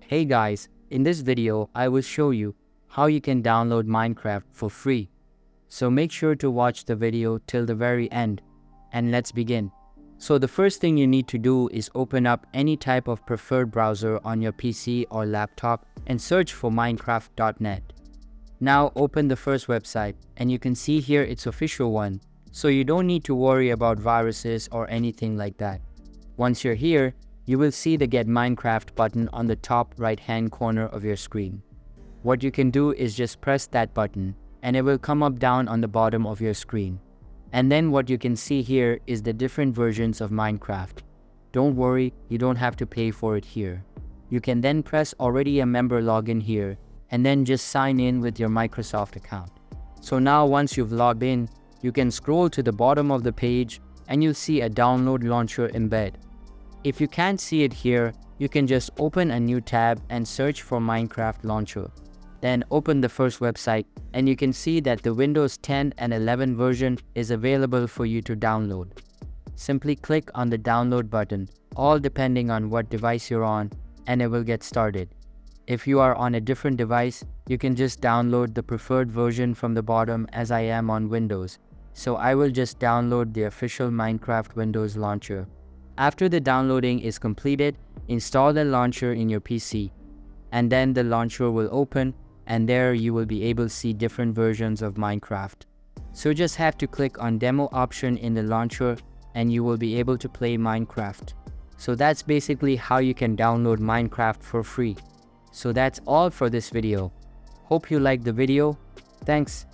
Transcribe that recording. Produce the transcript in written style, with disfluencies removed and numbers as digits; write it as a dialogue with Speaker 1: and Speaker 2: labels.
Speaker 1: Hey guys, in this video I will show you how you can download Minecraft for free. So make sure to watch the video till the very end and let's begin. So the first thing you need to do is open up any type of preferred browser on your PC or laptop and search for minecraft.net. Now open the first website and you can see here its official one, so you don't need to worry about viruses or anything like that. Once you're here, you will see the Get Minecraft button on the top right hand corner of your screen. What you can do is just press that button and it will come up down on the bottom of your screen. And then what you can see here is the different versions of Minecraft. Don't worry, you don't have to pay for it here. You can then press already a member login here and then just sign in with your Microsoft account. So now once you've logged in, you can scroll to the bottom of the page and you'll see a download launcher embed. If you can't see it here, you can just open a new tab and search for Minecraft launcher. Then open the first website and you can see that the Windows 10 and 11 version is available for you to download. Simply click on the download button, all depending on what device you're on, and it will get started. If you are on a different device, you can just download the preferred version from the bottom as I am on Windows. So I will just download the official Minecraft Windows launcher. After the downloading is completed, install the launcher in your PC. And then the launcher will open and there you will be able to see different versions of Minecraft. So just have to click on demo option in the launcher and you will be able to play Minecraft. So that's basically how you can download Minecraft for free. So that's all for this video. Hope you liked the video. Thanks.